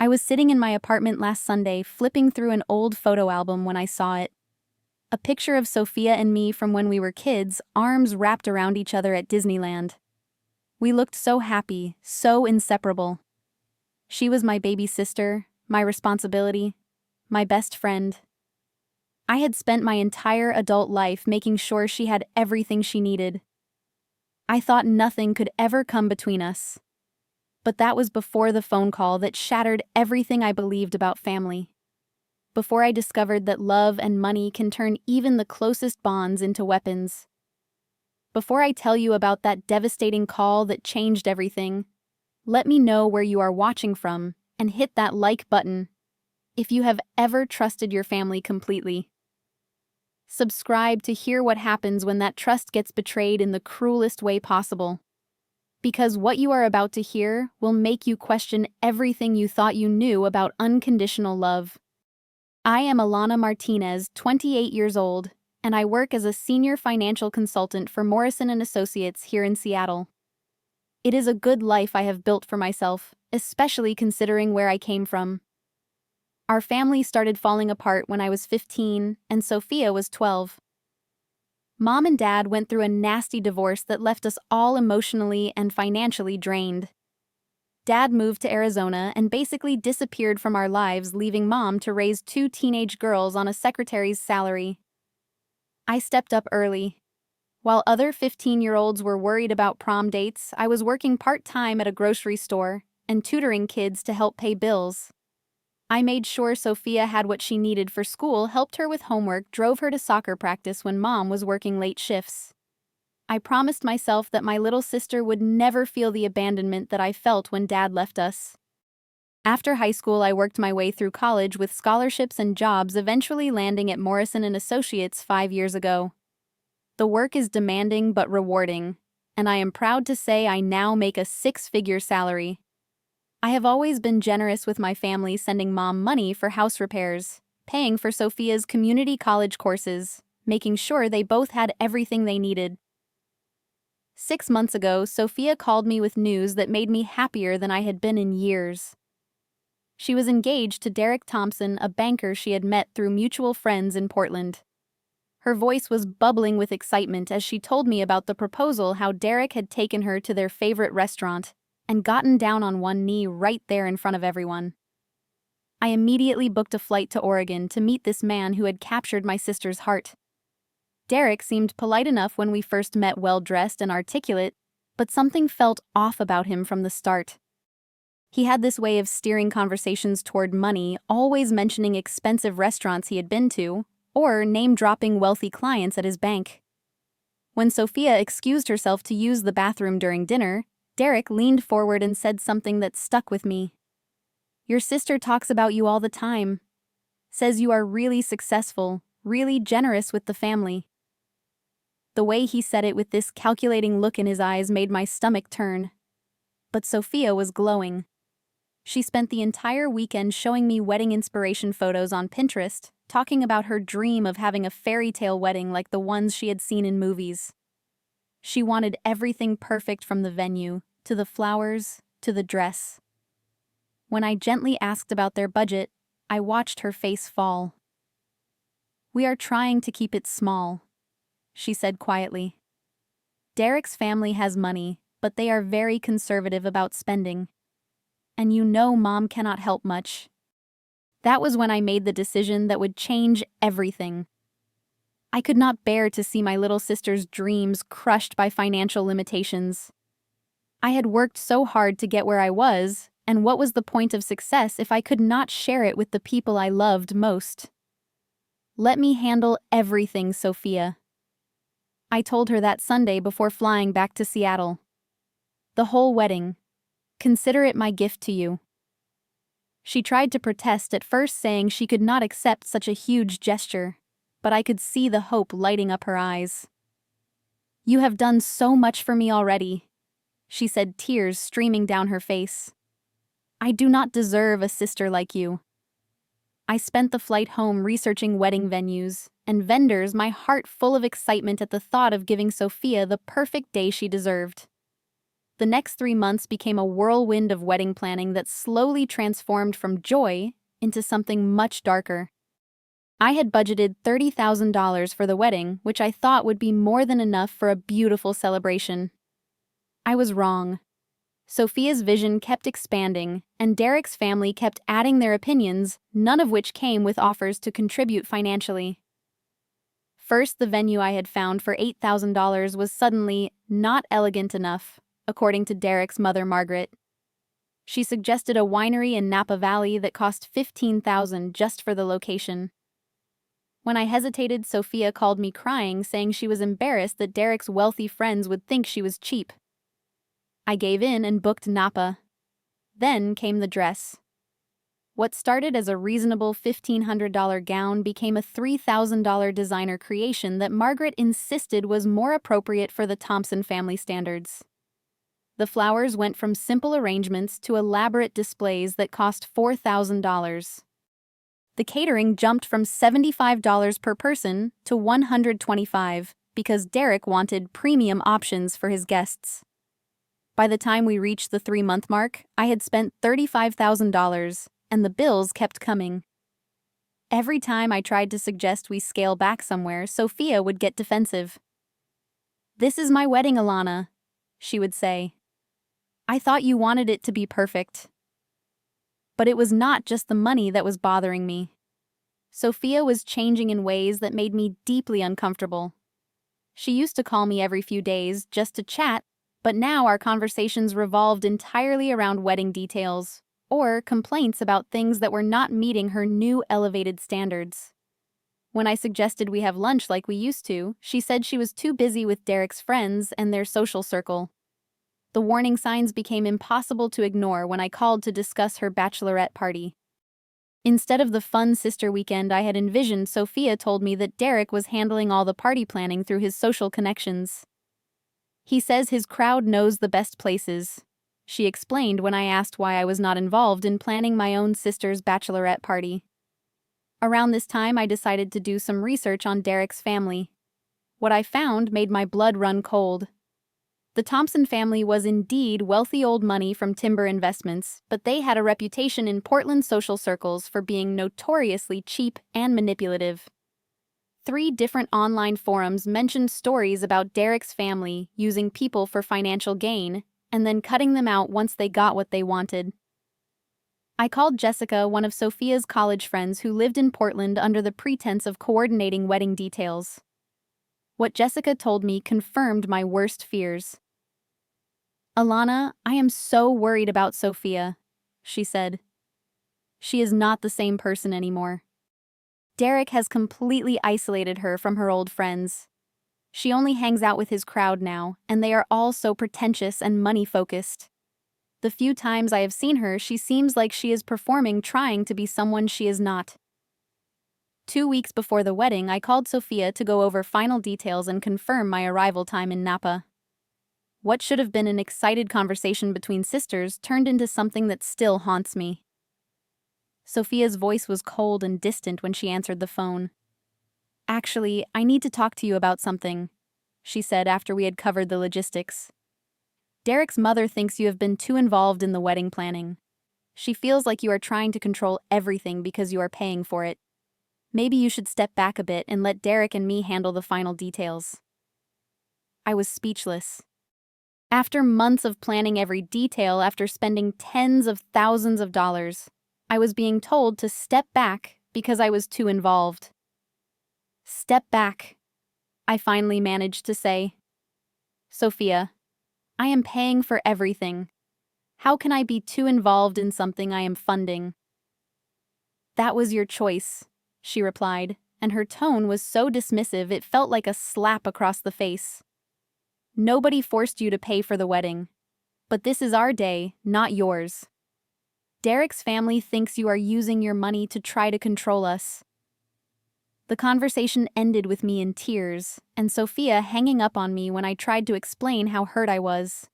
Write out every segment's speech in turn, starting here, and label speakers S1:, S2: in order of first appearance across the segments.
S1: I was sitting in my apartment last Sunday, flipping through an old photo album when I saw it. A picture of Sophia and me from when we were kids, arms wrapped around each other at Disneyland. We looked so happy, so inseparable. She was my baby sister, my responsibility, my best friend. I had spent my entire adult life making sure she had everything she needed. I thought nothing could ever come between us. But that was before the phone call that shattered everything I believed about family. Before I discovered that love and money can turn even the closest bonds into weapons. Before I tell you about that devastating call that changed everything, let me know where you are watching from and hit that like button if you have ever trusted your family completely. Subscribe to hear what happens when that trust gets betrayed in the cruelest way possible. Because what you are about to hear will make you question everything you thought you knew about unconditional love. I am Alana Martinez, 28 years old, and I work as a senior financial consultant for Morrison & Associates here in Seattle. It is a good life I have built for myself, especially considering where I came from. Our family started falling apart when I was 15 and Sophia was 12. Mom and Dad went through a nasty divorce that left us all emotionally and financially drained. Dad moved to Arizona and basically disappeared from our lives, leaving Mom to raise 2 teenage girls on a secretary's salary. I stepped up early. While other 15-year-olds were worried about prom dates, I was working part-time at a grocery store and tutoring kids to help pay bills. I made sure Sophia had what she needed for school, helped her with homework, drove her to soccer practice when Mom was working late shifts. I promised myself that my little sister would never feel the abandonment that I felt when Dad left us. After high school, I worked my way through college with scholarships and jobs, eventually landing at Morrison & Associates 5 years ago. The work is demanding but rewarding, and I am proud to say I now make a 6-figure salary. I have always been generous with my family, sending Mom money for house repairs, paying for Sophia's community college courses, making sure they both had everything they needed. 6 months ago, Sophia called me with news that made me happier than I had been in years. She was engaged to Derek Thompson, a banker she had met through mutual friends in Portland. Her voice was bubbling with excitement as she told me about the proposal, how Derek had taken her to their favorite restaurant and gotten down on one knee right there in front of everyone. I immediately booked a flight to Oregon to meet this man who had captured my sister's heart. Derek seemed polite enough when we first met, well-dressed and articulate, but something felt off about him from the start. He had this way of steering conversations toward money, always mentioning expensive restaurants he had been to, or name-dropping wealthy clients at his bank. When Sophia excused herself to use the bathroom during dinner, Derek leaned forward and said something that stuck with me. "Your sister talks about you all the time. Says you are really successful, really generous with the family." The way he said it with this calculating look in his eyes made my stomach turn. But Sophia was glowing. She spent the entire weekend showing me wedding inspiration photos on Pinterest, talking about her dream of having a fairy tale wedding like the ones she had seen in movies. She wanted everything perfect, from the venue, to the flowers, to the dress. When I gently asked about their budget, I watched her face fall. "We are trying to keep it small," she said quietly. "Derek's family has money, but they are very conservative about spending. And you know Mom cannot help much." That was when I made the decision that would change everything. I could not bear to see my little sister's dreams crushed by financial limitations. I had worked so hard to get where I was, and what was the point of success if I could not share it with the people I loved most? "Let me handle everything, Sophia." I told her that Sunday before flying back to Seattle. "The whole wedding. Consider it my gift to you." She tried to protest, at first saying she could not accept such a huge gesture, but I could see the hope lighting up her eyes. "You have done so much for me already," she said, tears streaming down her face. "I do not deserve a sister like you." I spent the flight home researching wedding venues and vendors, my heart full of excitement at the thought of giving Sophia the perfect day she deserved. The next 3 months became a whirlwind of wedding planning that slowly transformed from joy into something much darker. I had budgeted $30,000 for the wedding, which I thought would be more than enough for a beautiful celebration. I was wrong. Sophia's vision kept expanding, and Derek's family kept adding their opinions, none of which came with offers to contribute financially. First, the venue I had found for $8,000 was suddenly not elegant enough, according to Derek's mother, Margaret. She suggested a winery in Napa Valley that cost $15,000 just for the location. When I hesitated, Sophia called me crying, saying she was embarrassed that Derek's wealthy friends would think she was cheap. I gave in and booked Napa. Then came the dress. What started as a reasonable $1,500 gown became a $3,000 designer creation that Margaret insisted was more appropriate for the Thompson family standards. The flowers went from simple arrangements to elaborate displays that cost $4,000. The catering jumped from $75 per person to $125 because Derek wanted premium options for his guests. By the time we reached the 3-month mark, I had spent $35,000, and the bills kept coming. Every time I tried to suggest we scale back somewhere, Sophia would get defensive. "This is my wedding, Alana," she would say. "I thought you wanted it to be perfect." But it was not just the money that was bothering me. Sophia was changing in ways that made me deeply uncomfortable. She used to call me every few days just to chat, but now our conversations revolved entirely around wedding details or complaints about things that were not meeting her new elevated standards. When I suggested we have lunch like we used to, she said she was too busy with Derek's friends and their social circle. The warning signs became impossible to ignore when I called to discuss her bachelorette party. Instead of the fun sister weekend I had envisioned, Sophia told me that Derek was handling all the party planning through his social connections. "He says his crowd knows the best places," she explained when I asked why I was not involved in planning my own sister's bachelorette party. Around this time, I decided to do some research on Derek's family. What I found made my blood run cold. The Thompson family was indeed wealthy old money from timber investments, but they had a reputation in Portland social circles for being notoriously cheap and manipulative. 3 different online forums mentioned stories about Derek's family using people for financial gain and then cutting them out once they got what they wanted. I called Jessica, one of Sophia's college friends who lived in Portland under the pretense of coordinating wedding details. What Jessica told me confirmed my worst fears. "Alana, I am so worried about Sophia," she said. "She is not the same person anymore. Derek has completely isolated her from her old friends. She only hangs out with his crowd now, and they are all so pretentious and money-focused. The few times I have seen her, she seems like she is performing, trying to be someone she is not." 2 weeks before the wedding, I called Sophia to go over final details and confirm my arrival time in Napa. What should have been an excited conversation between sisters turned into something that still haunts me. Sophia's voice was cold and distant when she answered the phone. "Actually, I need to talk to you about something," she said after we had covered the logistics. "Derek's mother thinks you have been too involved in the wedding planning. She feels like you are trying to control everything because you are paying for it. Maybe you should step back a bit and let Derek and me handle the final details." I was speechless. After months of planning every detail, after spending tens of thousands of dollars, I was being told to step back because I was too involved. "Step back," I finally managed to say. "Sophia, I am paying for everything. How can I be too involved in something I am funding?" "That was your choice," she replied, and her tone was so dismissive it felt like a slap across the face. "Nobody forced you to pay for the wedding. But this is our day, not yours. Derek's family thinks you are using your money to try to control us." The conversation ended with me in tears, and Sophia hanging up on me when I tried to explain how hurt I was.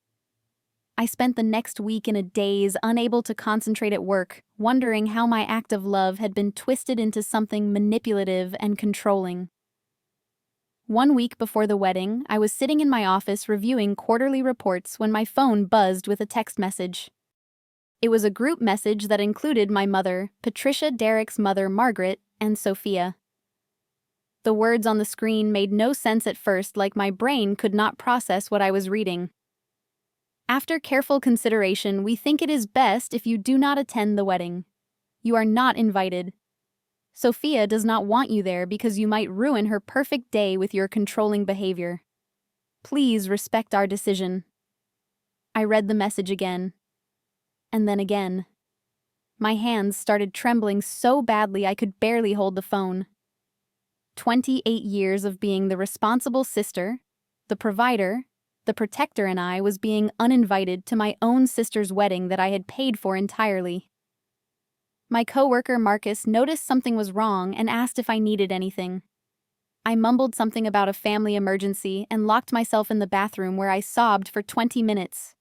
S1: I spent the next week in a daze, unable to concentrate at work, wondering how my act of love had been twisted into something manipulative and controlling. 1 week before the wedding, I was sitting in my office reviewing quarterly reports when my phone buzzed with a text message. It was a group message that included my mother, Patricia, Derek's mother, Margaret, and Sophia. The words on the screen made no sense at first, like my brain could not process what I was reading. After careful consideration, we think it is best if you do not attend the wedding. You are not invited. Sophia does not want you there because you might ruin her perfect day with your controlling behavior. Please respect our decision. I read the message again. And then again. My hands started trembling so badly I could barely hold the phone. 28 years of being the responsible sister, the provider, the protector, and I was being uninvited to my own sister's wedding that I had paid for entirely. My coworker Marcus noticed something was wrong and asked if I needed anything. I mumbled something about a family emergency and locked myself in the bathroom where I sobbed for 20 minutes.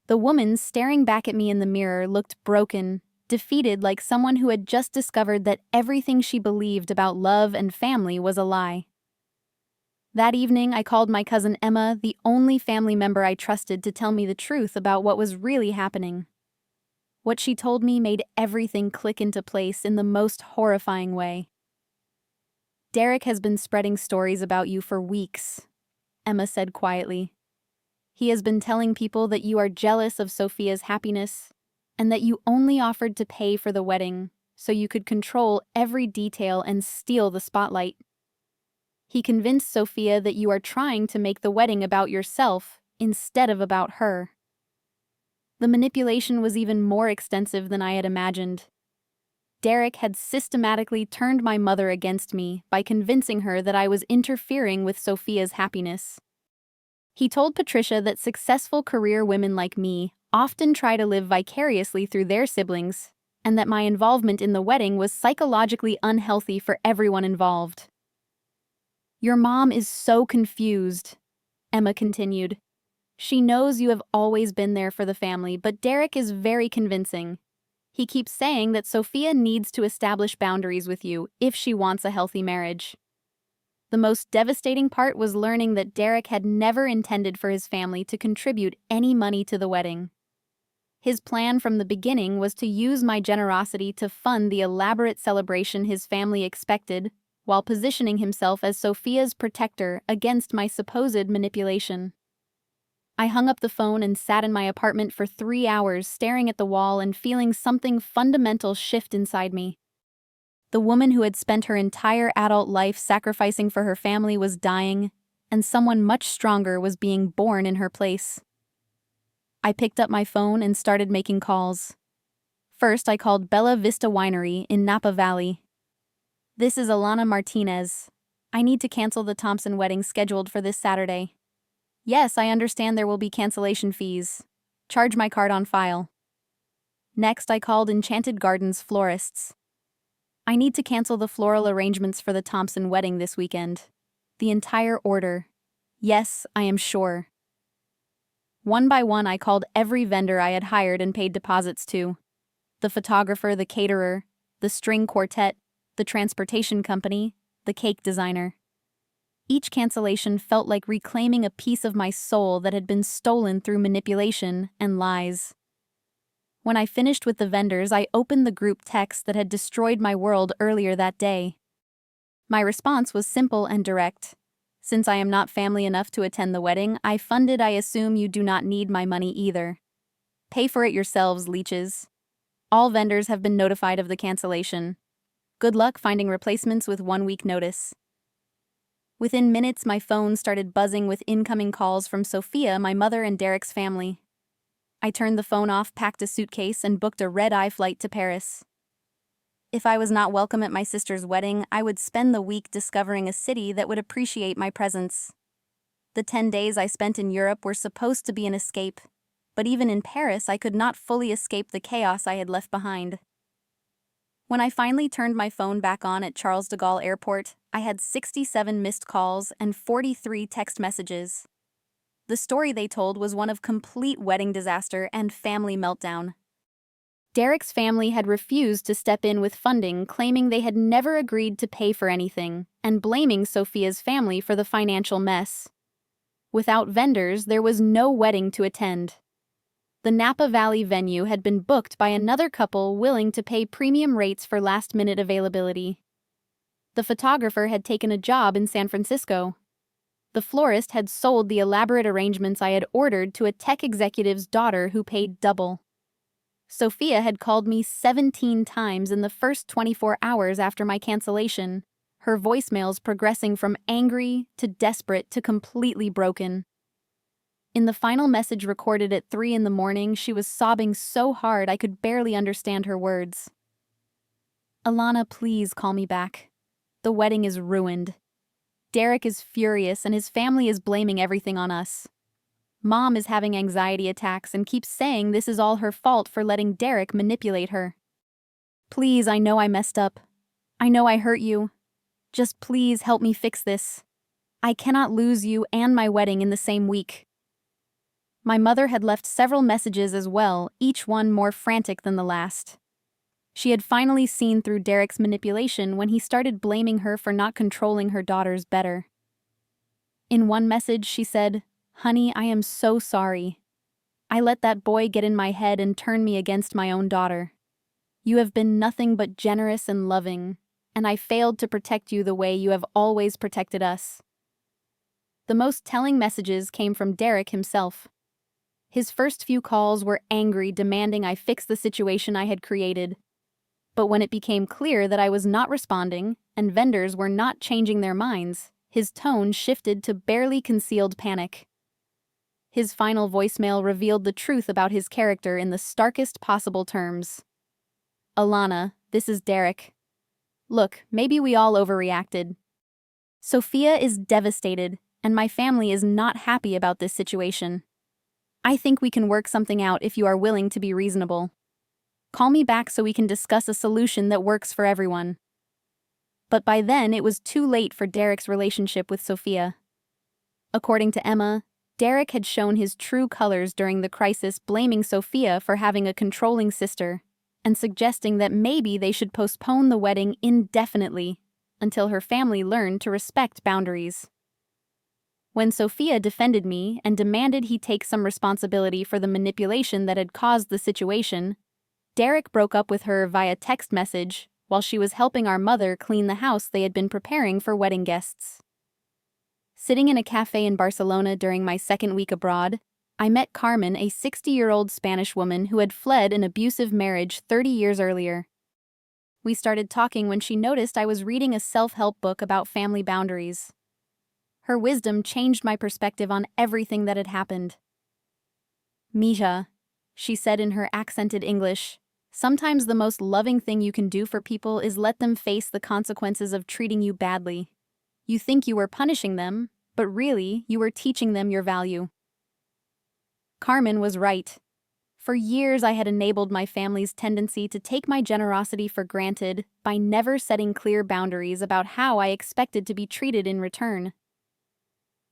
S1: The woman staring back at me in the mirror looked broken, defeated, like someone who had just discovered that everything she believed about love and family was a lie. That evening, I called my cousin Emma, the only family member I trusted, to tell me the truth about what was really happening. What she told me made everything click into place in the most horrifying way. "Derek has been spreading stories about you for weeks," Emma said quietly. "He has been telling people that you are jealous of Sophia's happiness and that you only offered to pay for the wedding so you could control every detail and steal the spotlight. He convinced Sophia that you are trying to make the wedding about yourself instead of about her. The manipulation was even more extensive than I had imagined. Derek had systematically turned my mother against me by convincing her that I was interfering with Sophia's happiness. He told Patricia that successful career women like me often try to live vicariously through their siblings, and that my involvement in the wedding was psychologically unhealthy for everyone involved. Your mom is so confused," Emma continued. "She knows you have always been there for the family, but Derek is very convincing. He keeps saying that Sophia needs to establish boundaries with you if she wants a healthy marriage." The most devastating part was learning that Derek had never intended for his family to contribute any money to the wedding. His plan from the beginning was to use my generosity to fund the elaborate celebration his family expected, while positioning himself as Sophia's protector against my supposed manipulation. I hung up the phone and sat in my apartment for 3 hours, staring at the wall and feeling something fundamental shift inside me. The woman who had spent her entire adult life sacrificing for her family was dying, and someone much stronger was being born in her place. I picked up my phone and started making calls. First, I called Bella Vista Winery in Napa Valley. "This is Alana Martinez. I need to cancel the Thompson wedding scheduled for this Saturday." "Yes, I understand there will be cancellation fees. Charge my card on file." Next, I called Enchanted Gardens Florists. "I need to cancel the floral arrangements for the Thompson wedding this weekend. The entire order. Yes, I am sure." One by one, I called every vendor I had hired and paid deposits to. The photographer, the caterer, the string quartet, the transportation company, the cake designer. Each cancellation felt like reclaiming a piece of my soul that had been stolen through manipulation and lies. When I finished with the vendors, I opened the group text that had destroyed my world earlier that day. My response was simple and direct. "Since I am not family enough to attend the wedding, I assume you do not need my money either. Pay for it yourselves, leeches. All vendors have been notified of the cancellation. Good luck finding replacements with 1 week notice." Within minutes, my phone started buzzing with incoming calls from Sophia, my mother, and Derek's family. I turned the phone off, packed a suitcase, and booked a red-eye flight to Paris. If I was not welcome at my sister's wedding, I would spend the week discovering a city that would appreciate my presence. The 10 days I spent in Europe were supposed to be an escape, but even in Paris, I could not fully escape the chaos I had left behind. When I finally turned my phone back on at Charles de Gaulle Airport, I had 67 missed calls and 43 text messages. The story they told was one of complete wedding disaster and family meltdown. Derek's family had refused to step in with funding, claiming they had never agreed to pay for anything, and blaming Sophia's family for the financial mess. Without vendors, there was no wedding to attend. The Napa Valley venue had been booked by another couple willing to pay premium rates for last-minute availability. The photographer had taken a job in San Francisco. The florist had sold the elaborate arrangements I had ordered to a tech executive's daughter who paid double. Sophia had called me 17 times in the first 24 hours after my cancellation, her voicemails progressing from angry to desperate to completely broken. In the final message recorded at 3 a.m, she was sobbing so hard I could barely understand her words. "Alana, please call me back. The wedding is ruined. Derek is furious and his family is blaming everything on us. Mom is having anxiety attacks and keeps saying this is all her fault for letting Derek manipulate her. Please, I know I messed up. I know I hurt you. Just please help me fix this. I cannot lose you and my wedding in the same week." My mother had left several messages as well, each one more frantic than the last. She had finally seen through Derek's manipulation when he started blaming her for not controlling her daughters better. In one message, she said, "Honey, I am so sorry. I let that boy get in my head and turn me against my own daughter. You have been nothing but generous and loving, and I failed to protect you the way you have always protected us." The most telling messages came from Derek himself. His first few calls were angry, demanding I fix the situation I had created. But when it became clear that I was not responding and vendors were not changing their minds, his tone shifted to barely concealed panic. His final voicemail revealed the truth about his character in the starkest possible terms. "Alana, this is Derek. Look, maybe we all overreacted. Sophia is devastated, and my family is not happy about this situation. I think we can work something out if you are willing to be reasonable. Call me back so we can discuss a solution that works for everyone." But by then, it was too late for Derek's relationship with Sophia. According to Emma, Derek had shown his true colors during the crisis, blaming Sophia for having a controlling sister, and suggesting that maybe they should postpone the wedding indefinitely until her family learned to respect boundaries. When Sophia defended me and demanded he take some responsibility for the manipulation that had caused the situation, Derek broke up with her via text message while she was helping our mother clean the house they had been preparing for wedding guests. Sitting in a cafe in Barcelona during my second week abroad, I met Carmen, a 60-year-old Spanish woman who had fled an abusive marriage 30 years earlier. We started talking when she noticed I was reading a self-help book about family boundaries. Her wisdom changed my perspective on everything that had happened. "Mija," she said in her accented English, "sometimes the most loving thing you can do for people is let them face the consequences of treating you badly. You think you were punishing them, but really, you were teaching them your value." Carmen was right. For years, I had enabled my family's tendency to take my generosity for granted by never setting clear boundaries about how I expected to be treated in return.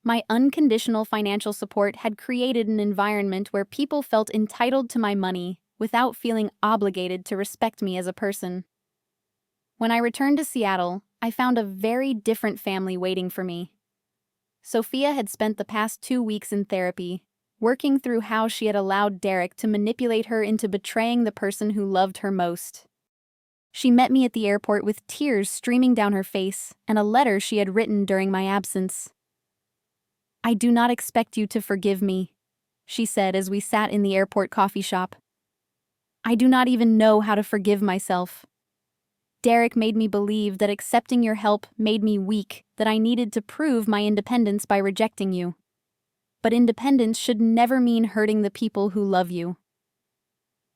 S1: My unconditional financial support had created an environment where people felt entitled to my money without feeling obligated to respect me as a person. When I returned to Seattle, I found a very different family waiting for me. Sophia had spent the past 2 weeks in therapy, working through how she had allowed Derek to manipulate her into betraying the person who loved her most. She met me at the airport with tears streaming down her face and a letter she had written during my absence. "I do not expect you to forgive me," she said as we sat in the airport coffee shop. "I do not even know how to forgive myself. Derek made me believe that accepting your help made me weak, that I needed to prove my independence by rejecting you. But independence should never mean hurting the people who love you."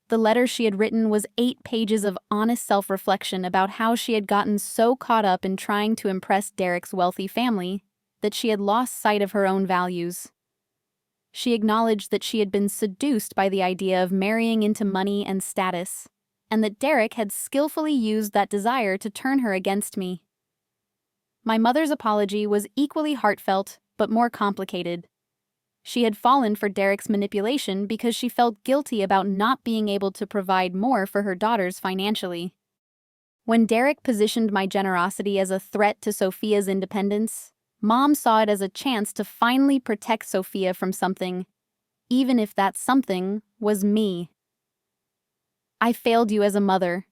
S1: The letter she had written was 8 pages of honest self-reflection about how she had gotten so caught up in trying to impress Derek's wealthy family that she had lost sight of her own values. She acknowledged that she had been seduced by the idea of marrying into money and status, and that Derek had skillfully used that desire to turn her against me. My mother's apology was equally heartfelt, but more complicated. She had fallen for Derek's manipulation because she felt guilty about not being able to provide more for her daughters financially. When Derek positioned my generosity as a threat to Sophia's independence, Mom saw it as a chance to finally protect Sophia from something, even if that something was me. "I failed you as a mother,"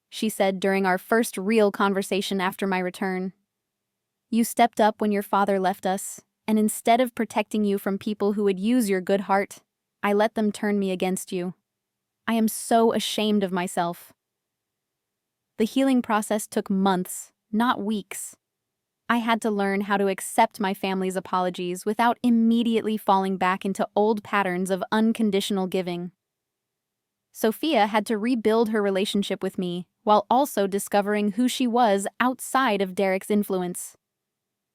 S1: she said during our first real conversation after my return. "You stepped up when your father left us, and instead of protecting you from people who would use your good heart, I let them turn me against you. I am so ashamed of myself." The healing process took months, not weeks. I had to learn how to accept my family's apologies without immediately falling back into old patterns of unconditional giving. Sophia had to rebuild her relationship with me while also discovering who she was outside of Derek's influence.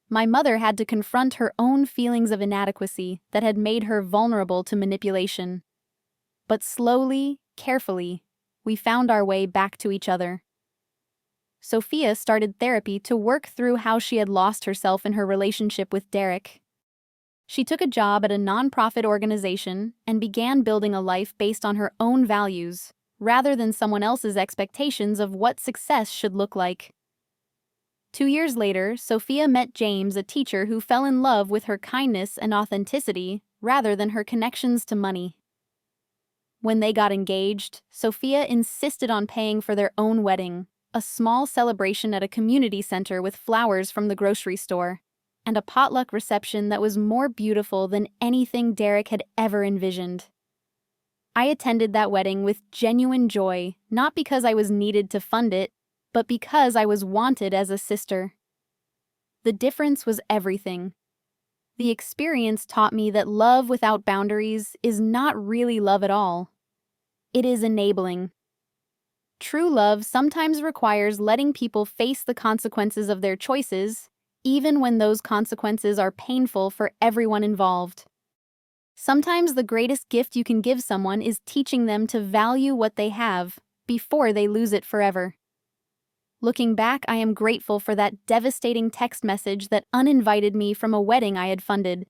S1: My mother had to confront her own feelings of inadequacy that had made her vulnerable to manipulation. But slowly, carefully, we found our way back to each other. Sophia started therapy to work through how she had lost herself in her relationship with Derek. She took a job at a nonprofit organization and began building a life based on her own values, rather than someone else's expectations of what success should look like. 2 years later, Sophia met James, a teacher who fell in love with her kindness and authenticity rather than her connections to money. When they got engaged, Sophia insisted on paying for their own wedding, a small celebration at a community center with flowers from the grocery store, and a potluck reception that was more beautiful than anything Derek had ever envisioned. I attended that wedding with genuine joy, not because I was needed to fund it, but because I was wanted as a sister. The difference was everything. The experience taught me that love without boundaries is not really love at all. It is enabling. True love sometimes requires letting people face the consequences of their choices, even when those consequences are painful for everyone involved. Sometimes the greatest gift you can give someone is teaching them to value what they have before they lose it forever. Looking back, I am grateful for that devastating text message that uninvited me from a wedding I had funded.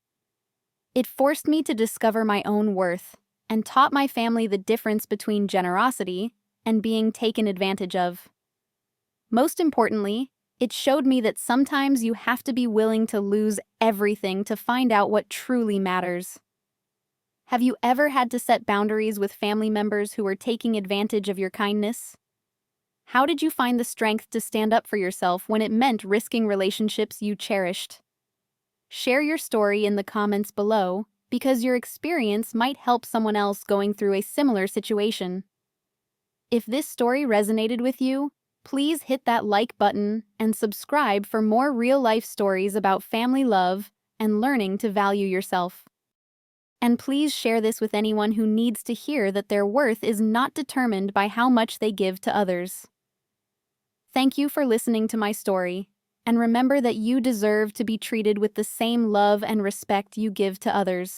S1: It forced me to discover my own worth and taught my family the difference between generosity and being taken advantage of. Most importantly, it showed me that sometimes you have to be willing to lose everything to find out what truly matters. Have you ever had to set boundaries with family members who were taking advantage of your kindness? How did you find the strength to stand up for yourself when it meant risking relationships you cherished? Share your story in the comments below, because your experience might help someone else going through a similar situation. If this story resonated with you, please hit that like button and subscribe for more real-life stories about family love and learning to value yourself. And please share this with anyone who needs to hear that their worth is not determined by how much they give to others. Thank you for listening to my story, and remember that you deserve to be treated with the same love and respect you give to others.